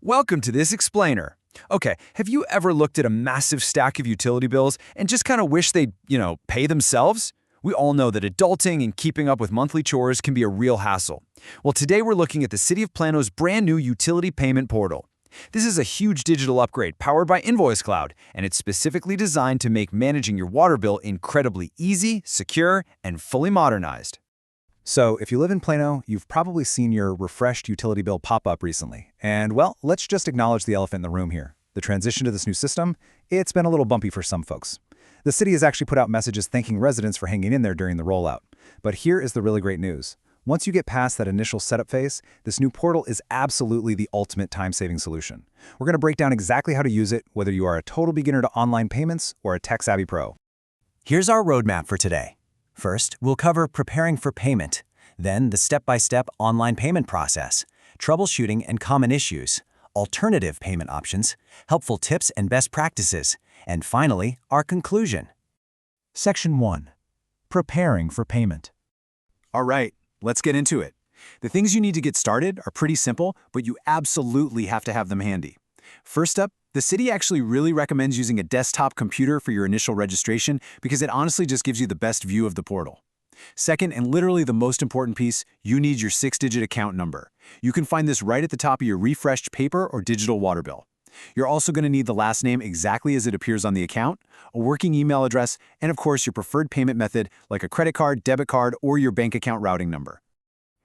Welcome to this explainer. Okay, have you ever looked at a massive stack of utility bills and just kind of wish they'd, pay themselves? We all know that adulting and keeping up with monthly chores can be a real hassle. Well, today we're looking at the City of Plano's brand new utility payment portal. This is a huge digital upgrade powered by Invoice Cloud, and it's specifically designed to make managing your water bill incredibly easy, secure, and fully modernized. So if you live in Plano, you've probably seen your refreshed utility bill pop up recently. And well, let's just acknowledge the elephant in the room here. The transition to this new system, it's been a little bumpy for some folks. The city has actually put out messages thanking residents for hanging in there during the rollout. But here is the really great news. Once you get past that initial setup phase, this new portal is absolutely the ultimate time-saving solution. We're going to break down exactly how to use it, whether you are a total beginner to online payments or a tech-savvy pro. Here's our roadmap for today. First, we'll cover preparing for payment, then the step-by-step online payment process, troubleshooting and common issues, alternative payment options, helpful tips and best practices, and finally, our conclusion. Section 1. Preparing for payment. All right, let's get into it. The things you need to get started are pretty simple, but you absolutely have to have them handy. First up, the city actually really recommends using a desktop computer for your initial registration because it honestly just gives you the best view of the portal. Second, and literally the most important piece, you need your 6-digit account number. You can find this right at the top of your refreshed paper or digital water bill. You're also going to need the last name exactly as it appears on the account, a working email address, and of course your preferred payment method like a credit card, debit card, or your bank account routing number.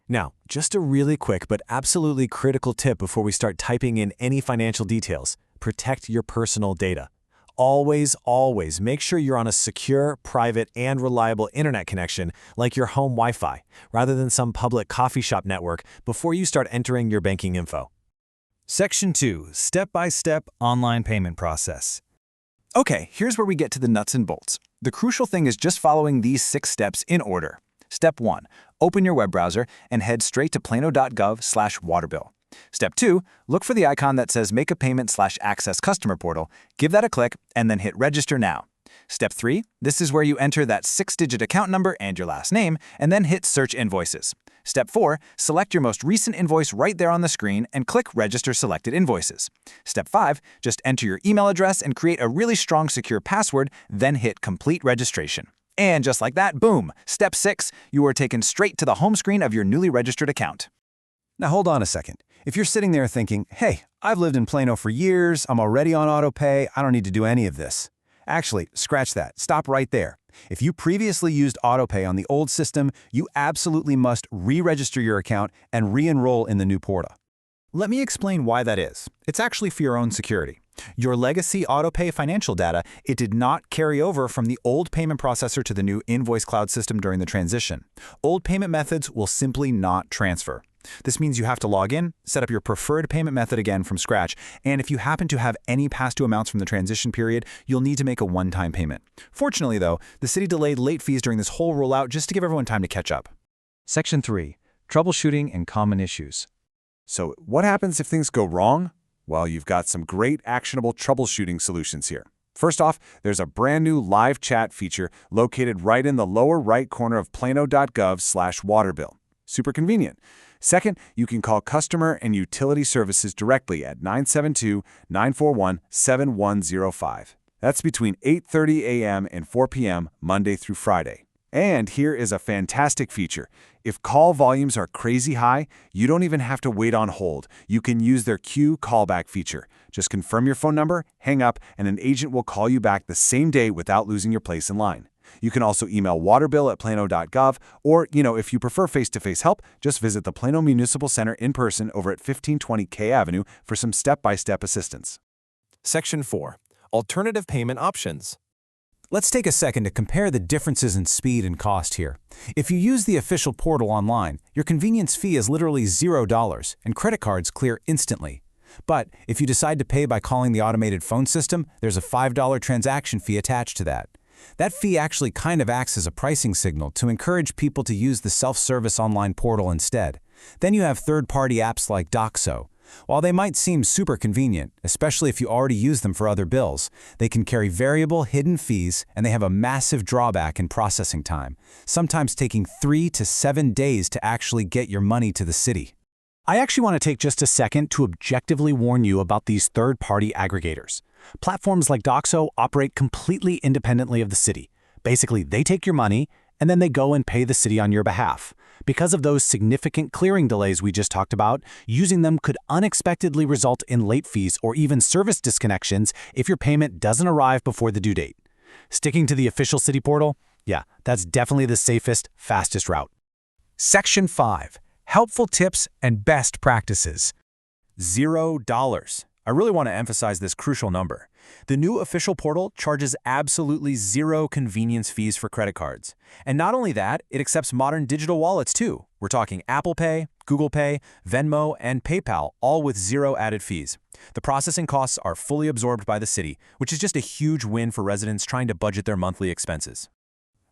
Now, just a really quick but absolutely critical tip before we start typing in any financial details. Protect your personal data. Always make sure you're on a secure, private, and reliable internet connection like your home Wi-Fi, rather than some public coffee shop network before you start entering your banking info. Section 2. Step-by-step online payment process. Okay, here's where we get to the nuts and bolts. The crucial thing is just following these 6 steps in order. Step 1. Open your web browser and head straight to plano.gov/waterbill. Step 2. Look for the icon that says Make a Payment/Access Customer Portal, give that a click, and then hit Register Now. Step 3. This is where you enter that 6-digit account number and your last name, and then hit Search Invoices. Step 4. Select your most recent invoice right there on the screen and click Register Selected Invoices. Step 5. Just enter your email address and create a really strong secure password, then hit Complete Registration. And just like that, boom! Step 6. You are taken straight to the home screen of your newly registered account. Now hold on a second. If you're sitting there thinking, hey, I've lived in Plano for years, I'm already on autopay, I don't need to do any of this. Actually, scratch that. Stop right there. If you previously used autopay on the old system, you absolutely must re-register your account and re-enroll in the new portal. Let me explain why that is. It's actually for your own security. Your legacy autopay financial data, it did not carry over from the old payment processor to the new Invoice Cloud system during the transition. Old payment methods will simply not transfer. This means you have to log in, set up your preferred payment method again from scratch, and if you happen to have any past due amounts from the transition period, you'll need to make a one-time payment. Fortunately, though, the city delayed late fees during this whole rollout just to give everyone time to catch up. Section 3. Troubleshooting and common issues. So what happens if things go wrong? Well, you've got some great actionable troubleshooting solutions here. First off, there's a brand new live chat feature located right in the lower right corner of plano.gov/waterbill. Super convenient. Second, you can call customer and utility services directly at 972-941-7105. That's between 8:30 a.m. and 4 p.m. Monday through Friday. And here is a fantastic feature. If call volumes are crazy high, you don't even have to wait on hold. You can use their queue callback feature. Just confirm your phone number, hang up, and an agent will call you back the same day without losing your place in line. You can also email waterbill@plano.gov, or, if you prefer face-to-face help, just visit the Plano Municipal Center in person over at 1520 K Avenue for some step-by-step assistance. Section 4. Alternative payment options. Let's take a second to compare the differences in speed and cost here. If you use the official portal online, your convenience fee is literally $0, and credit cards clear instantly. But if you decide to pay by calling the automated phone system, there's a $5 transaction fee attached to that. That fee actually kind of acts as a pricing signal to encourage people to use the self-service online portal instead. Then you have third-party apps like Doxo. While they might seem super convenient, especially if you already use them for other bills, they can carry variable hidden fees and they have a massive drawback in processing time, sometimes taking 3 to 7 days to actually get your money to the city. I actually want to take just a second to objectively warn you about these third-party aggregators. Platforms like Doxo operate completely independently of the city. Basically, they take your money, and then they go and pay the city on your behalf. Because of those significant clearing delays we just talked about, using them could unexpectedly result in late fees or even service disconnections if your payment doesn't arrive before the due date. Sticking to the official city portal? Yeah, that's definitely the safest, fastest route. Section 5. Helpful tips and best practices. $0. I really want to emphasize this crucial number. The new official portal charges absolutely zero convenience fees for credit cards. And not only that, it accepts modern digital wallets too. We're talking Apple Pay, Google Pay, Venmo, and PayPal, all with zero added fees. The processing costs are fully absorbed by the city, which is just a huge win for residents trying to budget their monthly expenses.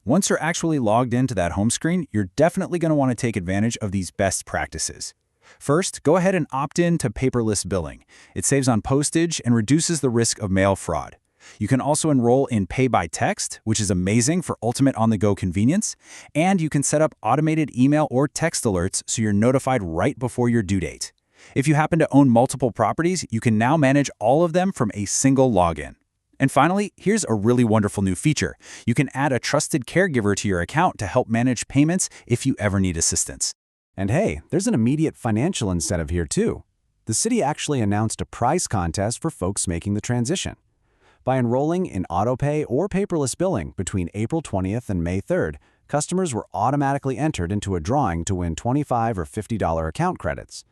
Once you're actually logged into that home screen, you're definitely going to want to take advantage of these best practices. First, go ahead and opt in to paperless billing. It saves on postage and reduces the risk of mail fraud. You can also enroll in Pay by Text, which is amazing for ultimate on-the-go convenience, and you can set up automated email or text alerts so you're notified right before your due date. If you happen to own multiple properties, you can now manage all of them from a single login. And finally, here's a really wonderful new feature. You can add a trusted caregiver to your account to help manage payments if you ever need assistance. And hey, there's an immediate financial incentive here too. The city actually announced a prize contest for folks making the transition. By enrolling in autopay or paperless billing between April 20th and May 3rd, customers were automatically entered into a drawing to win $25 or $50 account credits.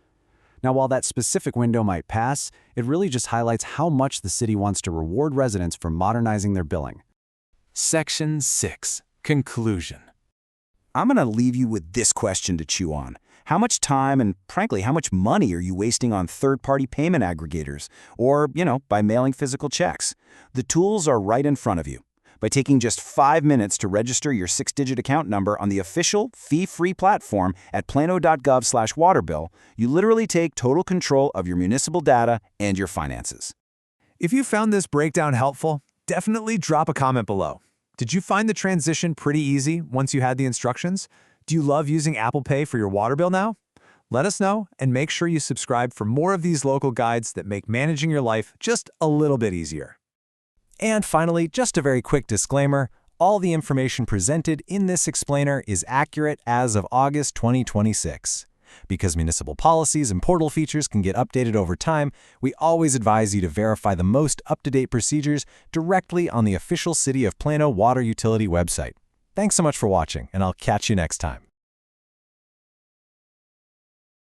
Now, while that specific window might pass, it really just highlights how much the city wants to reward residents for modernizing their billing. Section 6. Conclusion. I'm going to leave you with this question to chew on. How much time and, frankly, how much money are you wasting on third-party payment aggregators or, by mailing physical checks? The tools are right in front of you. By taking just 5 minutes to register your 6-digit account number on the official fee-free platform at plano.gov/waterbill, you literally take total control of your municipal data and your finances. If you found this breakdown helpful, definitely drop a comment below. Did you find the transition pretty easy once you had the instructions? Do you love using Apple Pay for your water bill now? Let us know and make sure you subscribe for more of these local guides that make managing your life just a little bit easier. And finally, just a very quick disclaimer, all the information presented in this explainer is accurate as of August 2026. Because municipal policies and portal features can get updated over time, we always advise you to verify the most up-to-date procedures directly on the official City of Plano water utility website. Thanks so much for watching, and I'll catch you next time.